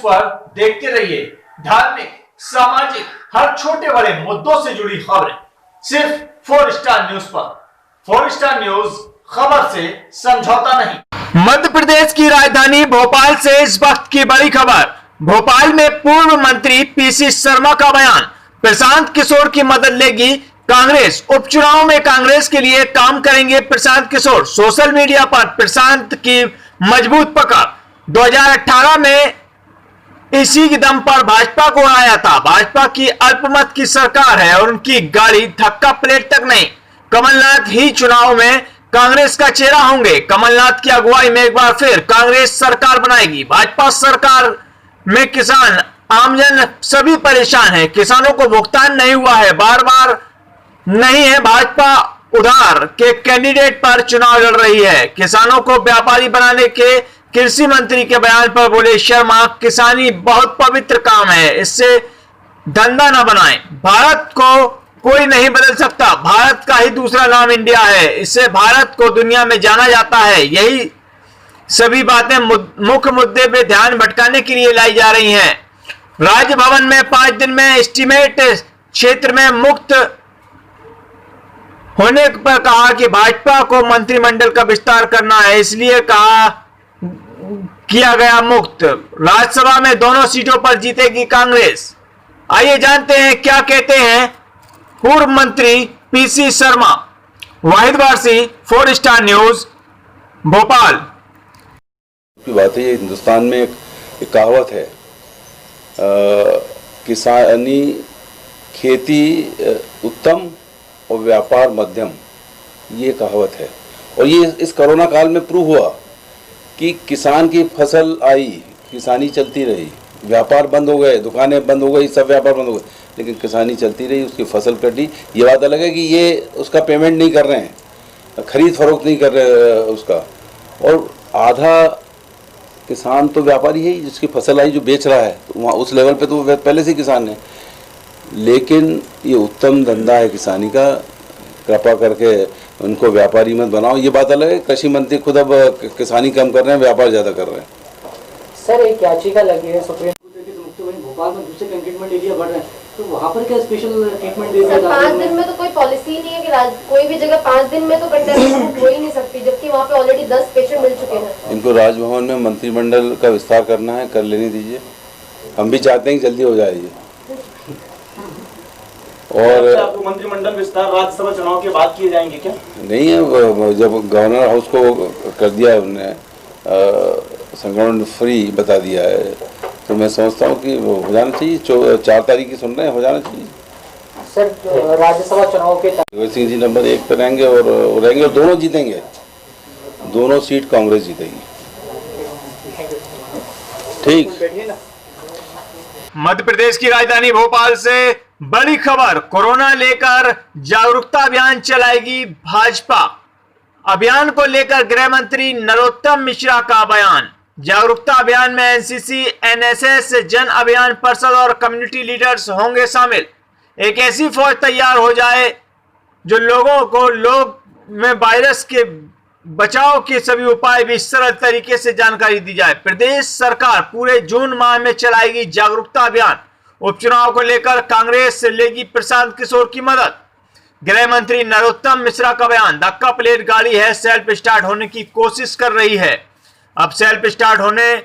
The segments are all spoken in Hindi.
पर देखते रहिए धार्मिक, सामाजिक, हर छोटे बड़े मुद्दों से जुड़ी खबरें सिर्फ 4 स्टार न्यूज पर। 4 स्टार न्यूज, खबर से समझौता नहीं। मध्य प्रदेश की राजधानी भोपाल से इस वक्त की बड़ी खबर। भोपाल में पूर्व मंत्री पीसी शर्मा का बयान, प्रशांत किशोर की मदद लेगी कांग्रेस, उपचुनाव में कांग्रेस के लिए काम करेंगे प्रशांत किशोर। सोशल मीडिया पर प्रशांत की मजबूत पकड़। 2018 में इसी के दम पर भाजपा को हराया था। भाजपा की अल्पमत की सरकार है और उनकी गाड़ी धक्का प्लेट तक नहीं। कमलनाथ ही चुनाव में कांग्रेस का चेहरा होंगे। कमलनाथ की अगुवाई में एक बार फिर कांग्रेस सरकार बनाएगी। भाजपा सरकार में किसान, आमजन सभी परेशान हैं। किसानों को भुगतान नहीं हुआ है, बार बार नहीं है। भाजपा उधार के कैंडिडेट पर चुनाव लड़ रही है। किसानों को व्यापारी बनाने के कृषि मंत्री के बयान पर बोले शर्मा, किसानी बहुत पवित्र काम है, इससे धंधा न बनाएं। भारत को कोई नहीं बदल सकता, भारत का ही दूसरा नाम इंडिया है, इससे भारत को दुनिया में जाना जाता है। यही सभी बातें मुख्य मुद्दे पे ध्यान भटकाने के लिए लाई जा रही हैं। राजभवन में 5 दिन में एस्टीमेट क्षेत्र में मुक्त होने पर कहा कि भाजपा को मंत्रिमंडल का विस्तार करना है, इसलिए किया गया मुक्त। राज्यसभा में दोनों सीटों पर जीतेगी कांग्रेस। आइए जानते हैं क्या कहते हैं पूर्व मंत्री पीसी शर्मा। वाहिद वारसी, 4 स्टार न्यूज, भोपाल। की बात है, ये हिंदुस्तान में एक कहावत है, किसानी खेती उत्तम और व्यापार मध्यम, ये कहावत है। और ये इस कोरोना काल में प्रूव हुआ कि किसान की फसल आई, किसानी चलती रही, व्यापार बंद हो गए, दुकानें बंद हो गई, सब व्यापार बंद हो गए, लेकिन किसानी चलती रही, उसकी फसल कटी। ये बात अलग है कि ये उसका पेमेंट नहीं कर रहे हैं, खरीद फरोख्त नहीं कर रहे उसका। और आधा किसान तो व्यापारी है, जिसकी फसल आई जो बेच रहा है, तो वहाँ उस लेवल पे तो पहले से किसान है। लेकिन ये उत्तम धंधा है किसानी का, कृपा करके उनको व्यापारी मत बनाओ। ये बात अलग है, कृषि मंत्री खुद अब किसानी कम कर रहे हैं, व्यापार ज़्यादा कर रहे हैं। सर, एक याचिका लगी है सुप्रीम कोर्ट की, मुख्य भोपाल में दूसरे कंटेनमेंट एरिया बढ़ रहे हैं, तो वहाँ पर क्या स्पेशल ट्रीटमेंट दे दिया जाता है? 5 दिन में तो कोई पॉलिसी नहीं है कि कोई भी जगह 5 दिन में तो कंटेनमेंट हो ही नहीं सकती, जबकि वहाँ पे ऑलरेडी 10 पेशेंट मिल चुके हैं। इनको राजभवन में मंत्रिमंडल का विस्तार करना है, कर लेने दीजिए। हम भी चाहते हैं कि जल्दी हो जाए ये। और आपको मंत्रिमंडल विस्तार राज्यसभा चुनाव के बाद किए जाएंगे क्या? नहीं है, जब गवर्नर हाउस को कर दिया है उन्होंने, संक्रमण फ्री बता दिया है, तो मैं समझता हूँ कि वो हो जाना चाहिए। 4 तारीख की सुन रहे हैं, हो जाना चाहिए। सर, राज्यसभा चुनाव के भगत सिंह जी नंबर 1 पे रहेंगे और दोनों जीतेंगे, दोनों सीट कांग्रेस जीतेगी। ठीक। मध्य प्रदेश की राजधानी भोपाल से बड़ी खबर, कोरोना लेकर जागरूकता अभियान चलाएगी भाजपा। अभियान को लेकर गृह मंत्री नरोत्तम मिश्रा का बयान। जागरूकता अभियान में एनसीसी, एनएसएस, जन अभियान परिषद और कम्युनिटी लीडर्स होंगे शामिल। एक ऐसी फौज तैयार हो जाए जो लोग में वायरस के बचाव के सभी उपाय भी सरल तरीके से जानकारी दी जाए। प्रदेश सरकार पूरे जून माह में चलाएगी जागरूकता अभियान। उपचुनाव को लेकर कांग्रेस से लेगी प्रशांत किशोर की मदद। गृह मंत्री नरोत्तम मिश्रा का बयान, धक्का प्लेट गाड़ी है, सेल्फ स्टार्ट होने की कोशिश कर रही है, अब सेल्फ स्टार्ट होने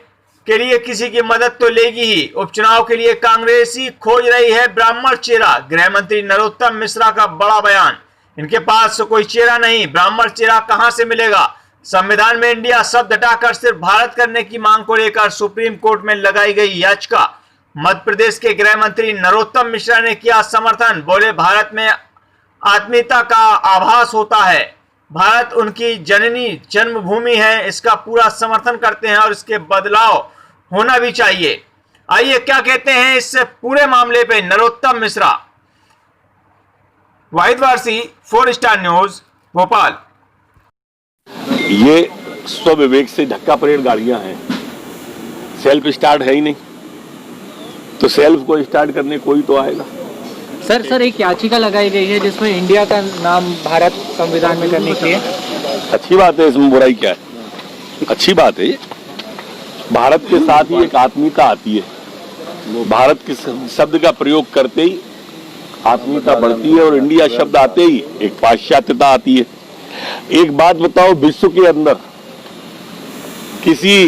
के लिए किसी की मदद तो लेगी ही। उपचुनाव के लिए कांग्रेस ही खोज रही है ब्राह्मण चेहरा। गृह मंत्री नरोत्तम मिश्रा का बड़ा बयान, इनके पास कोई चेहरा नहीं, ब्राह्मण चेहरा कहां से मिलेगा। संविधान में इंडिया शब्द हटाकर सिर्फ भारत करने की मांग को लेकर सुप्रीम कोर्ट में लगाई गई याचिका। मध्य प्रदेश के गृह मंत्री नरोत्तम मिश्रा ने किया समर्थन, बोले भारत में आत्मीयता का आभास होता है, भारत उनकी जननी जन्मभूमि है, इसका पूरा समर्थन करते हैं और इसके बदलाव होना भी चाहिए। आइए क्या कहते हैं इस पूरे मामले पे नरोत्तम मिश्रा। वाहिद वारसी, 4 स्टार न्यूज, भोपाल। ये स्वविवेक से धक्का परेड गाड़ियां हैं, सेल्फ स्टार्ट है ही नहीं, तो सेल्फ को स्टार्ट करने कोई तो आएगा। सर, एक याचिका लगाई गई है जिसमें इंडिया का नाम भारत संविधान में करने के लिए। अच्छी बात है, इसमें बुराई क्या है? अच्छी बात है ये। भारत के साथ ही एक आत्मीयता आती है। वो भारत के शब्द का प्रयोग करते ही आत्मीयता बढ़ती है और इंडिया शब्द आते ही एक पाश्चात्यता आती है। एक बात बताओ, विश्व के अंदर किसी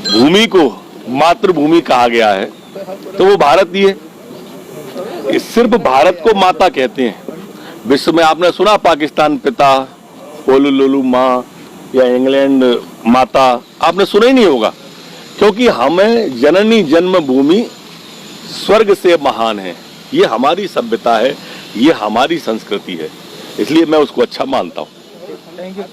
भूमि को मातृभूमि कहा गया है तो वो भारत ही है। सिर्फ भारत को माता कहते हैं। विश्व में आपने सुना पाकिस्तान पिता, होलुलुलु माँ या इंग्लैंड माता, आपने सुना ही नहीं होगा, क्योंकि हमें जननी जन्मभूमि स्वर्ग से महान है। ये हमारी सभ्यता है, ये हमारी संस्कृति है, इसलिए मैं उसको अच्छा मानता हूँ। Thank you.